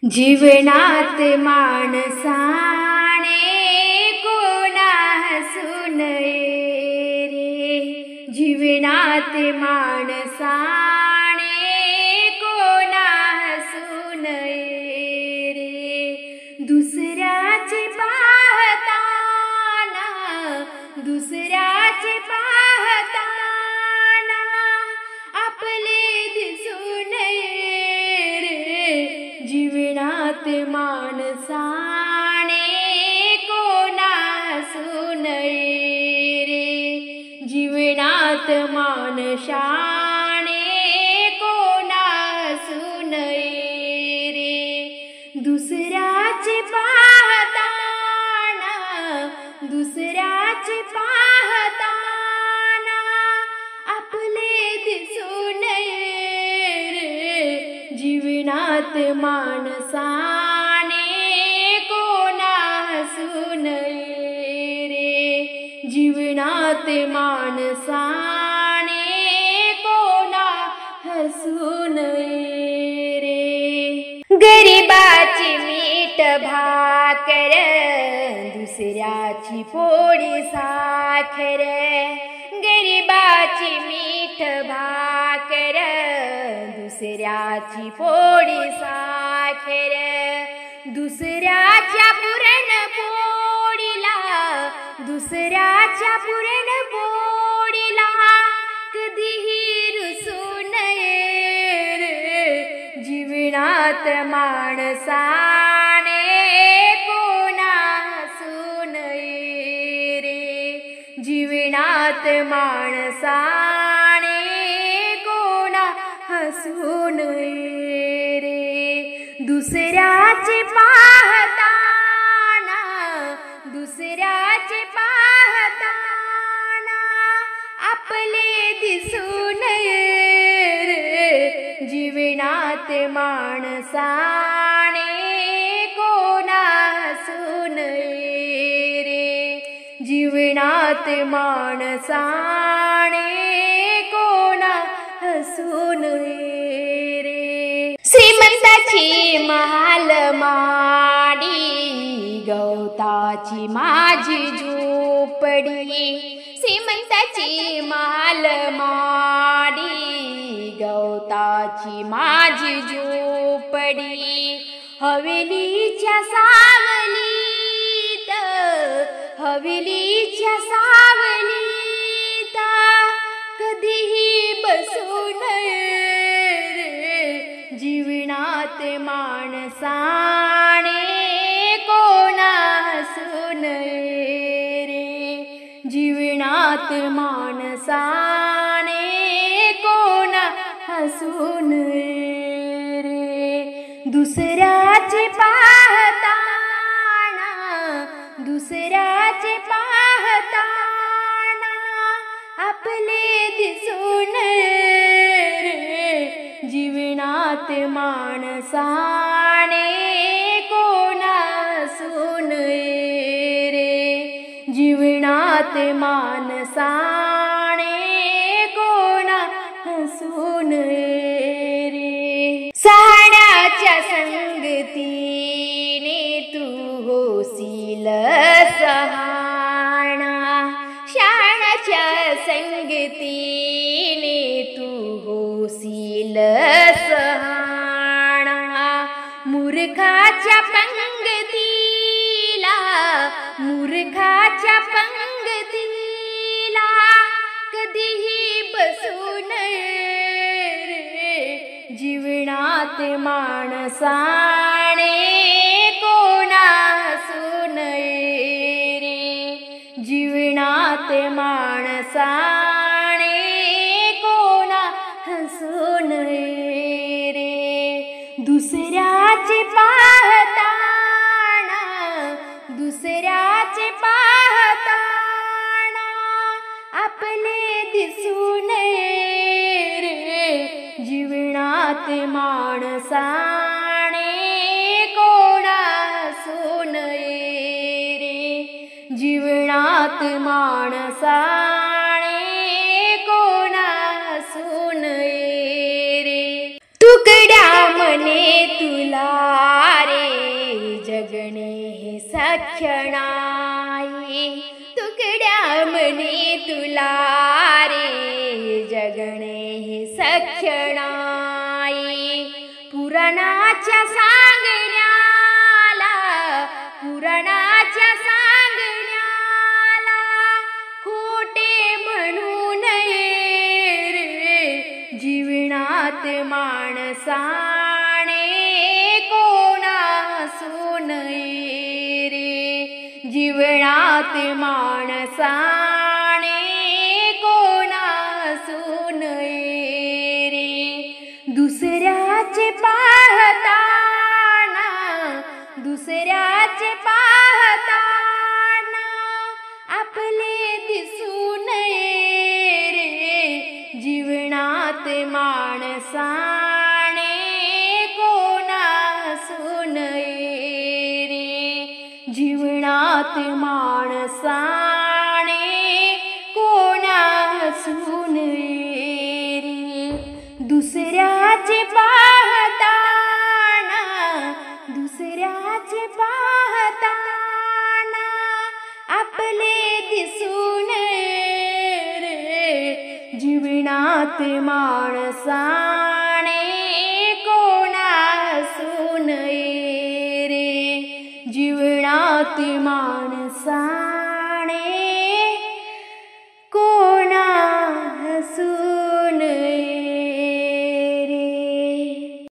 जीवनात माणसाने कोणा हसू नये रे, जीवनात माणसाने कोणा हसू नये रे। दुसऱ्याचे पाहताना, दुसऱ्याचे पाहताना आपले दिसू नये रे। जीवनात माणसाने कोणा हसू नये रे, जीवनात माणसाने कोणा हसू नये रे। दुसऱ्याचे पाहताना, दुसऱ्याचे पाहताना आपले दिसू नये रे। जीवनात माणसाने कोणा हसू नये रे, जीवनात माणसाने कोणा हसू नये रे। गरिबाची मीठ भाकर, दुसऱ्याची पोळी साखर, गरिबाची मीठ भाकर, दुसऱ्याची पोळी साखर। दुसऱ्याच्या पुरणपोळीला, दुसऱ्याच्या पुरणपोळीला कधीही रुसू नये रे। जीवनात माणसाने कोणा हसू नये रे, जीवनात माणसाने कोणा हसू नये रे। दुसऱ्याचे पाहताना, दुसऱ्याचे पाहताना आपले दिसू नये रे। जीवनात माणसाने कोणा हसू नये रे, जीवनात माणसाने कोणा हसू नये रे। श्रीमंताची महाल माडी, गवताची माझी झोपडी, श्रीमंताची महाल माडी, गवताची माझी झोपडी। हवेलीच्या सावलीत, हवेलीच्या सावलीत कधीही बसू नये रे। जीवनात माणसाने कोणा हसू नये रे, जीवनात माणसाने कोणा हसू नये रे। दुसऱ्याचे पाहताना, दुसऱ्याचे पाहताना आपले दिसू नये रे। जीवनात माणसाने कोणा हसू नये रे, जीवनात माणसाने कोणा हसू नये रे। शहाण्याच्या संगतीने तू होशील सहाणा, शहाण्याच्या संगतीने तू होशील सहाणा। मूर्खाच्या पंगतीला, मूर्खाच्या पंगतीला कधीही बसू नये रे। जीवनात माणसाने कोणा हसू नये रे, जीवनात माणसाने कोणा हसू नये रे। दुसऱ्याचे पाहताना, दुसऱ्याचे पाहताना आपले दिसू नये रे। जीवनात माणसाने कोणा हसू नये रे, जीवनात माणसाने कोणा हसू नये रे। तुकड्या म्हणे तुला सख्य नाही तुकड्या म्हणे तुला रे जगणे हे सख्य नाही पुराणाच्या सांगण्याला खोटे म्हणू नये रे जीवनात माणसाने कोणा हसू नये रे जीवनात माणसाने कोणा हसू नये रे दुसऱ्याचे पाहताना आपले दिसू नये रे जीवनात माणसाने कोणा हसू नये रे जीवनात माणसाने कोणा हसू नये रे दुसऱ्याचे पाहताना आपले दिसू नये रे जीवनात माणसाने कोणा हसू नये रे जीवनात माणसाने